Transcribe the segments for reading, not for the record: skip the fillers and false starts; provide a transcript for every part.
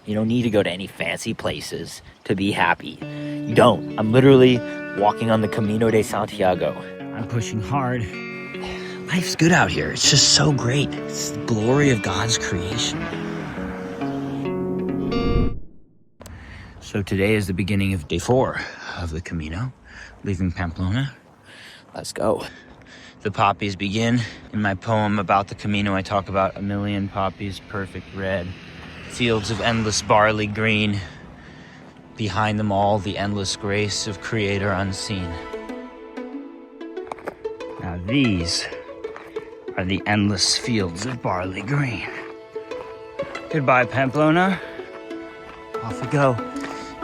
You don't need to go to any fancy places to be happy. You don't. I'm literally walking on the Camino de Santiago. I'm pushing hard. Life's good out here. It's just so great. It's the glory of God's creation. So today is the beginning of day 4 of the Camino, leaving Pamplona. Let's go. The poppies begin. In my poem about the Camino, I talk about 1,000,000 poppies, perfect red, fields of endless barley green. Behind them all, the endless grace of Creator unseen. Now these are the endless fields of barley green. Goodbye, Pamplona. Off we go.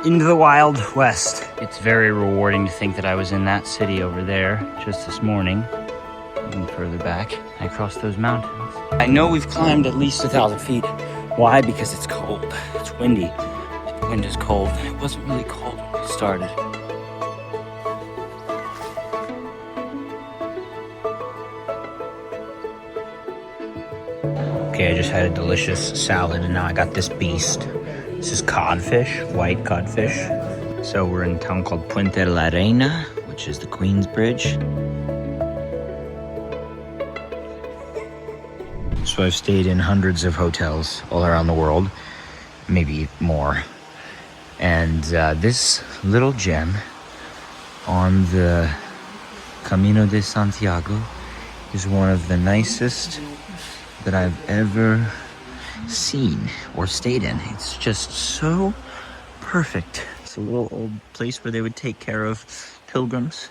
Into the Wild West. It's very rewarding to think that I was in that city over there just this morning. Even further back, I crossed those mountains. I know we've climbed at least 1,000 feet. Why? Because it's cold. It's windy. The wind is cold. It wasn't really cold when we started. Okay, I just had a delicious salad and now I got this beast. This is codfish, white codfish. So we're in a town called Puente de la Reina, which is the Queen's Bridge. So I've stayed in hundreds of hotels all around the world, maybe more. And this little gem on the Camino de Santiago is one of the nicest that I've ever seen or stayed in. It's just so perfect. It's a little old place where they would take care of pilgrims.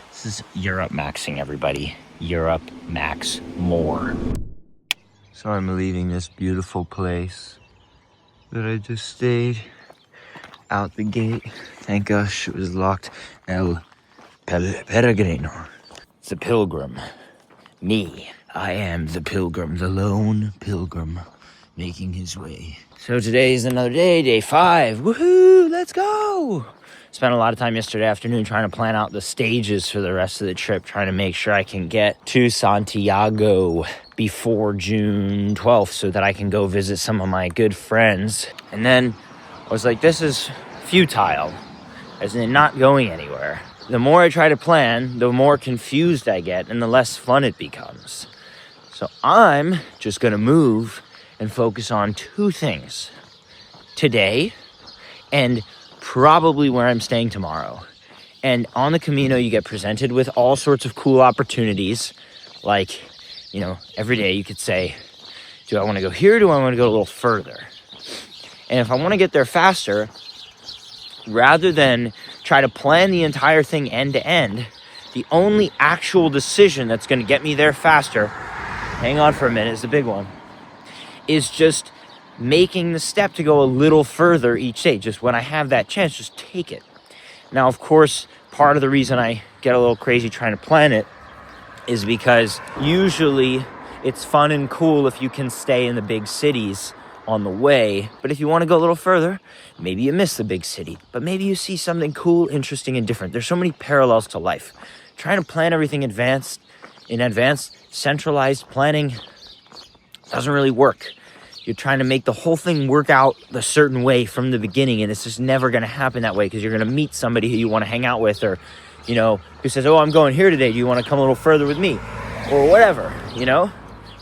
This is Europe maxing, everybody. Europe max more. So I'm leaving this beautiful place that I just stayed out the gate. Thank gosh it was locked. El Peregrino. It's a pilgrim. Me. I am the pilgrim, the lone pilgrim, making his way. So today is another day, day 5. Woohoo, let's go. Spent a lot of time yesterday afternoon trying to plan out the stages for the rest of the trip, trying to make sure I can get to Santiago before June 12th so that I can go visit some of my good friends. And then I was like, this is futile, as in not going anywhere. The more I try to plan, the more confused I get and the less fun it becomes. So I'm just gonna move and focus on 2 things. Today, and probably where I'm staying tomorrow. And on the Camino, you get presented with all sorts of cool opportunities. Like, you know, every day you could say, do I wanna go here, or do I wanna go a little further? And if I wanna get there faster, rather than try to plan the entire thing end to end, the only actual decision that's gonna get me there faster, hang on for a minute, is the big one, is just making the step to go a little further each day. Just when I have that chance, just take it. Now, of course, part of the reason I get a little crazy trying to plan it is because usually it's fun and cool if you can stay in the big cities on the way. But if you want to go a little further, maybe you miss the big city, but maybe you see something cool, interesting, and different. There's so many parallels to life. Trying to plan everything in advance, centralized planning doesn't really work. You're trying to make the whole thing work out a certain way from the beginning, and it's just never going to happen that way because you're going to meet somebody who you want to hang out with, or, you know, who says, oh, I'm going here today. Do you want to come a little further with me? Or whatever, you know?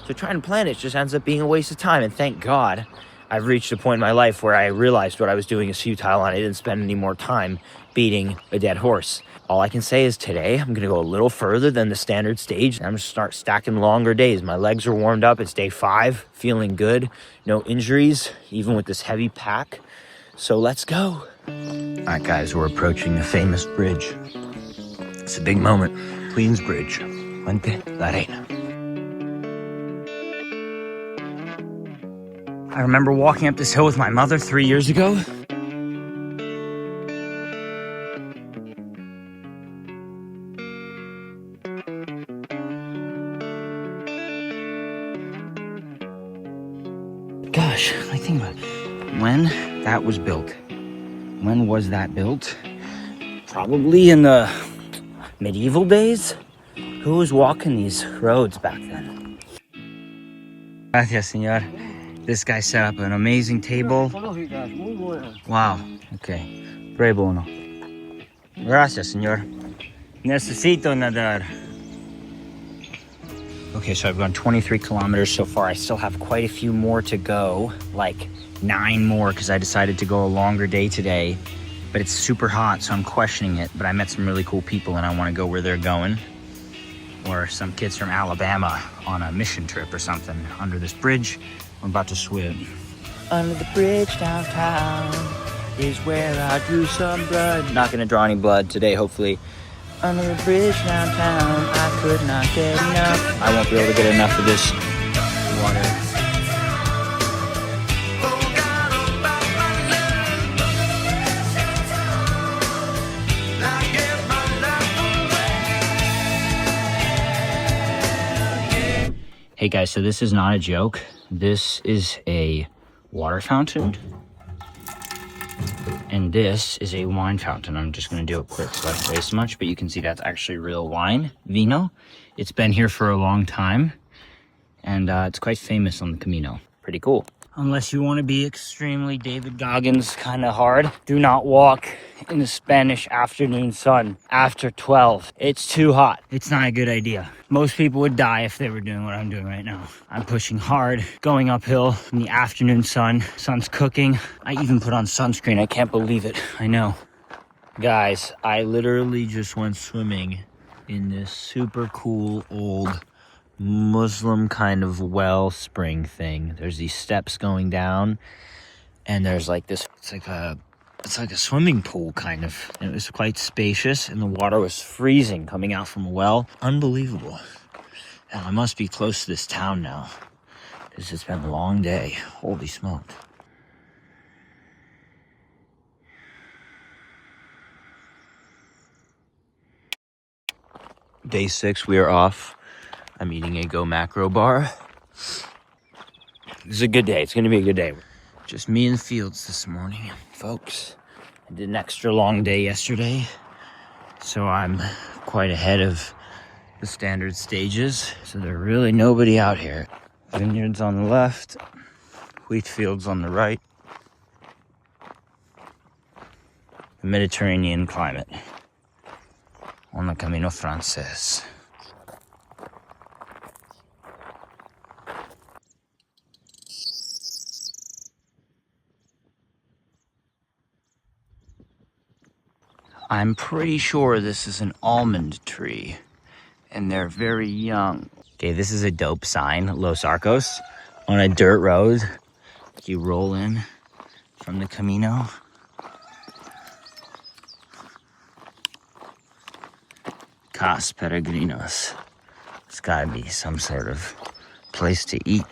So trying to plan it just ends up being a waste of time, and thank God I've reached a point in my life where I realized what I was doing is futile and I didn't spend any more time beating a dead horse. All I can say is today I'm going to go a little further than the standard stage. I'm going to start stacking longer days. My legs are warmed up. It's day 5, feeling good. No injuries, even with this heavy pack. So let's go. All right, guys, we're approaching the famous bridge. It's a big moment. Queen's Bridge, Puente de la Reina. I remember walking up this hill with my mother 3 years ago. Gosh, I think about when that was built. When was that built? Probably in the medieval days. Who was walking these roads back then? Gracias, señor. This guy set up an amazing table. Wow. Okay. Pre bueno. Gracias, señor. Necesito nadar. Okay, so I've gone 23 kilometers so far. I still have quite a few more to go, like 9 more, because I decided to go a longer day today. But it's super hot, so I'm questioning it. But I met some really cool people, and I want to go where they're going. Or some kids from Alabama on a mission trip or something. Under this bridge, I'm about to swim. Under the bridge downtown is where I drew some blood. Not gonna draw any blood today, hopefully. Under the bridge downtown, I could not get enough. I won't be able to get enough of this water. Hey guys, so this is not a joke. This is a water fountain. And this is a wine fountain. I'm just gonna do it quick so I don't waste much, but you can see that's actually real wine, vino. It's been here for a long time, and it's quite famous on the Camino. Pretty cool. Unless you wanna be extremely David Goggins kind of hard, do not walk in the Spanish afternoon sun after 12. It's too hot. It's not a good idea. Most people would die if they were doing what I'm doing right now. I'm pushing hard, going uphill in the afternoon sun. Sun's cooking. I even put on sunscreen. I can't believe it. I know. Guys, I literally just went swimming in this super cool old Muslim kind of wellspring thing. There's these steps going down, and there's like this, it's like a swimming pool kind of. And it was quite spacious, and the water was freezing coming out from a well. Unbelievable. And I must be close to this town now, because it's been a long day. Holy smoke. Day 6, we are off. I'm eating a Go Macro bar. This is a good day. It's gonna be a good day. Just me in the fields this morning, folks. I did an extra long day yesterday, so I'm quite ahead of the standard stages. So there's really nobody out here. Vineyards on the left, wheat fields on the right. The Mediterranean climate on the Camino Frances. I'm pretty sure this is an almond tree, and they're very young. Okay, this is a dope sign, Los Arcos, on a dirt road. You roll in from the Camino. Cas Peregrinos. It's gotta be some sort of place to eat.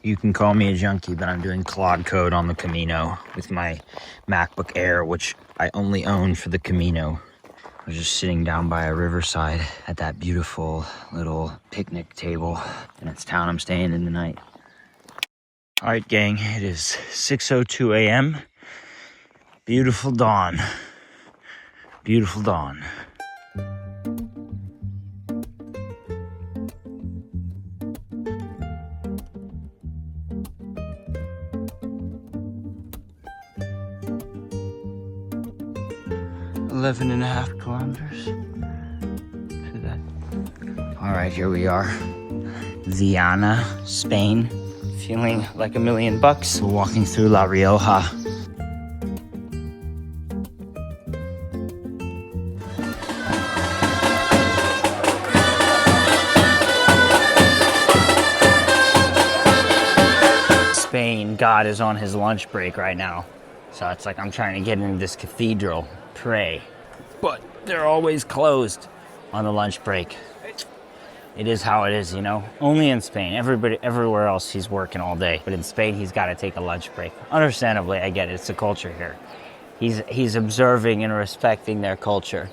You can call me a junkie, but I'm doing Claude Code on the Camino with my MacBook Air, which I only own for the Camino. I was just sitting down by a riverside at that beautiful little picnic table in this town I'm staying in tonight. All right, gang, it is 6:02 a.m. Beautiful dawn. Beautiful dawn. Eleven and a half kilometers to that. All right, here we are. Viana, Spain. Feeling like $1 million. We're walking through La Rioja. Spain, God is on his lunch break right now. So it's like I'm trying to get into this cathedral, pray. But they're always closed on the lunch break. It is how it is, you know? Only in Spain. Everywhere else, he's working all day. But in Spain, he's got to take a lunch break. Understandably, I get it. It's the culture here. He's observing and respecting their culture.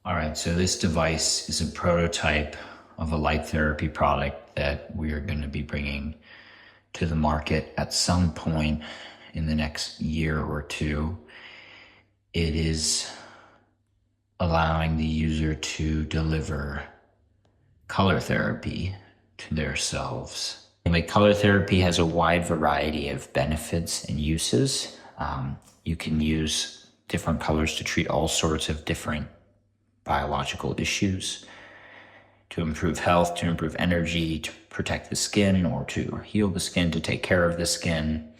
All right, so this device is a prototype of a light therapy product that we are going to be bringing to the market at some point in the next year or two. It is allowing the user to deliver color therapy to themselves Anyway, color therapy has a wide variety of benefits and uses. You can use different colors to treat all sorts of different biological issues, to improve health, to improve energy, to protect the skin or to heal the skin, to take care of the skin,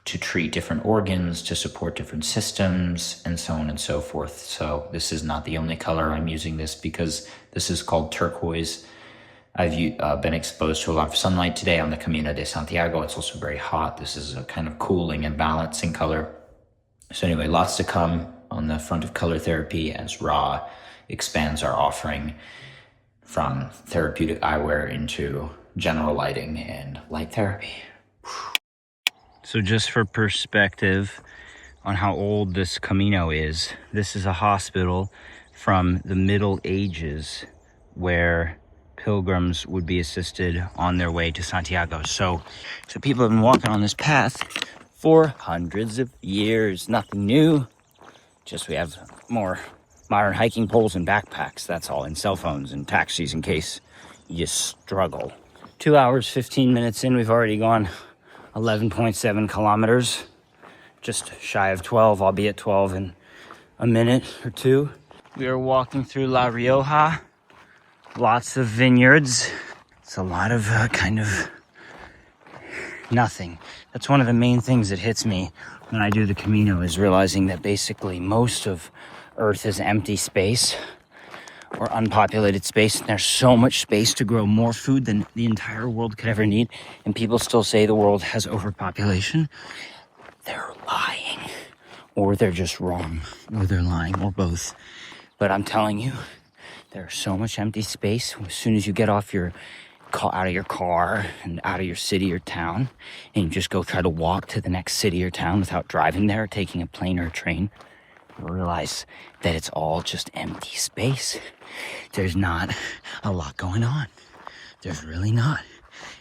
to treat different organs, to support different systems, and so on and so forth. So this is not the only color. I'm using this because this is called turquoise. I've been exposed to a lot of sunlight today on the Camino de Santiago. It's also very hot. This is a kind of cooling and balancing color. So anyway, lots to come on the front of color therapy as Ra expands our offering from therapeutic eyewear into general lighting and light therapy. So just for perspective on how old this Camino is, this is a hospital from the Middle Ages where pilgrims would be assisted on their way to Santiago. So people have been walking on this path for hundreds of years. Nothing new, just we have more modern hiking poles and backpacks, that's all, and cell phones and taxis in case you struggle. 2 hours, 15 minutes in, we've already gone 11.7 kilometers, just shy of 12. I'll be at 12 in a minute or two. We are walking through La Rioja. Lots of vineyards. It's a lot of kind of nothing. That's one of the main things that hits me when I do the Camino, is realizing that basically most of Earth is empty space or unpopulated space. And there's so much space to grow more food than the entire world could ever need. And people still say the world has overpopulation. They're lying, or they're just wrong, or they're lying, or both. But I'm telling you, there's so much empty space. As soon as you get off out of your car and out of your city or town, and you just go try to walk to the next city or town without driving there, or taking a plane or a train, you'll realize that it's all just empty space. There's not a lot going on. There's really not.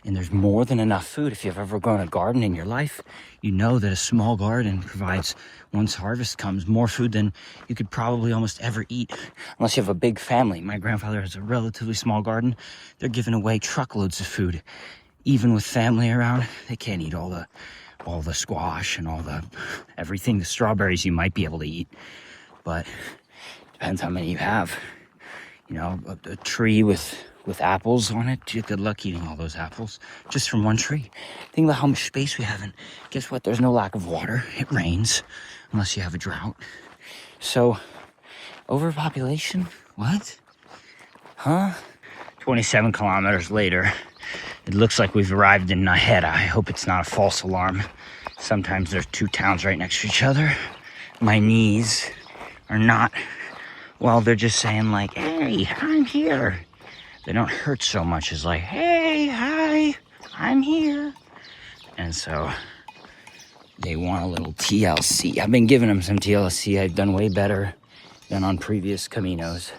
And there's more than enough food. If you've ever grown a garden in your life, you know that a small garden provides, once harvest comes, more food than you could probably almost ever eat, unless you have a big family. My grandfather has a relatively small garden. They're giving away truckloads of food. Even with family around, they can't eat all the squash and everything, the strawberries you might be able to eat. But depends how many you have. You know, a tree with apples on it, you're good luck eating all those apples just from one tree. Think about how much space we have, and guess what? There's no lack of water. It rains unless you have a drought. So, overpopulation? What? Huh? 27 kilometers later, it looks like we've arrived in Nájera. I hope it's not a false alarm. Sometimes there's two towns right next to each other. My knees are not, well, they're just saying like, hey, I'm here. They don't hurt so much as like, hey, hi, I'm here. And so they want a little TLC. I've been giving them some TLC. I've done way better than on previous Caminos.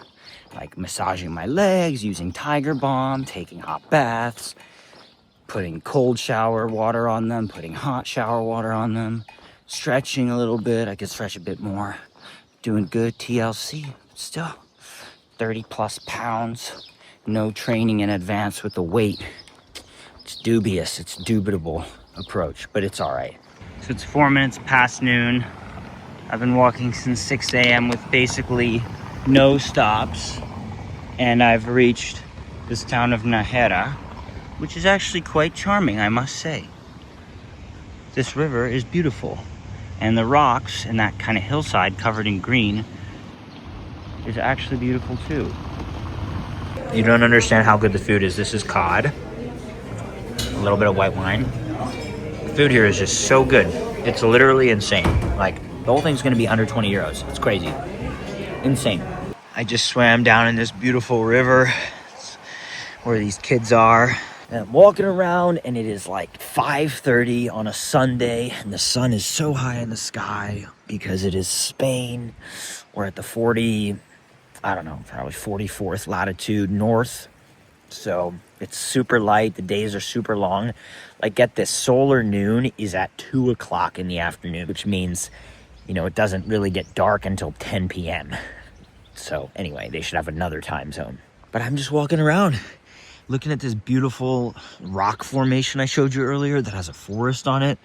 Like massaging my legs, using Tiger Balm, taking hot baths, putting cold shower water on them, putting hot shower water on them, stretching a little bit. I could stretch a bit more. Doing good TLC. Still 30 plus pounds. No training in advance with the weight. It's dubious, it's dubitable approach, but it's all right. So it's 4 minutes past noon. I've been walking since 6 a.m. with basically no stops. And I've reached this town of Nájera, which is actually quite charming, I must say. This river is beautiful. And the rocks and that kind of hillside covered in green is actually beautiful too. You don't understand how good the food is. This is cod, a little bit of white wine. The food here is just so good. It's literally insane. Like, the whole thing's gonna be under 20 euros. It's crazy. Insane. I just swam down in this beautiful river where these kids are. And I'm walking around, and it is like 5:30 on a Sunday, and the sun is so high in the sky because it is Spain. We're at the probably 44th latitude north. So it's super light. The days are super long. Like, get this, solar noon is at 2 o'clock in the afternoon, which means, it doesn't really get dark until 10 p.m. So anyway, they should have another time zone. But I'm just walking around, looking at this beautiful rock formation I showed you earlier that has a forest on it.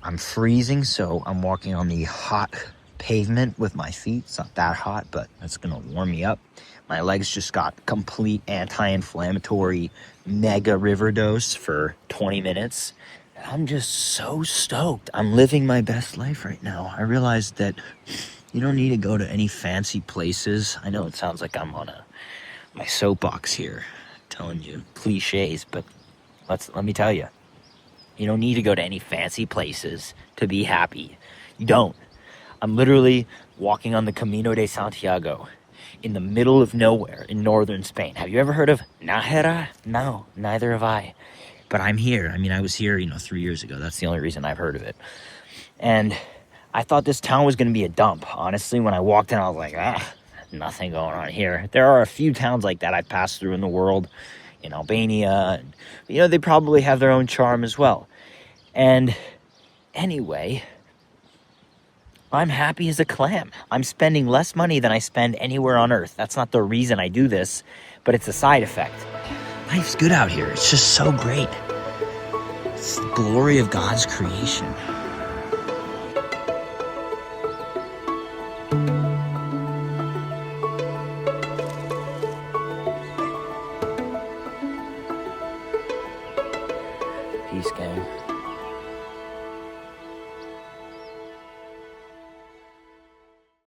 I'm freezing, so I'm walking on the hot pavement with my feet. It's not that hot, but it's gonna warm me up. My legs just got complete anti-inflammatory mega river dose for 20 minutes. I'm just so stoked. I'm living my best life right now. I realized that you don't need to go to any fancy places. I know it sounds like I'm on my soapbox here, telling you cliches, but let me tell you, you don't need to go to any fancy places to be happy. You don't. I'm literally walking on the Camino de Santiago in the middle of nowhere in northern Spain. Have you ever heard of Nájera? No, neither have I. But I'm here. I mean, I was here, 3 years ago. That's the only reason I've heard of it. And I thought this town was going to be a dump. Honestly, when I walked in, I was like, nothing going on here. There are a few towns like that I've passed through in the world, in Albania. And, they probably have their own charm as well. And anyway, I'm happy as a clam. I'm spending less money than I spend anywhere on earth. That's not the reason I do this, but it's a side effect. Life's good out here. It's just so great. It's the glory of God's creation. Peace, gang.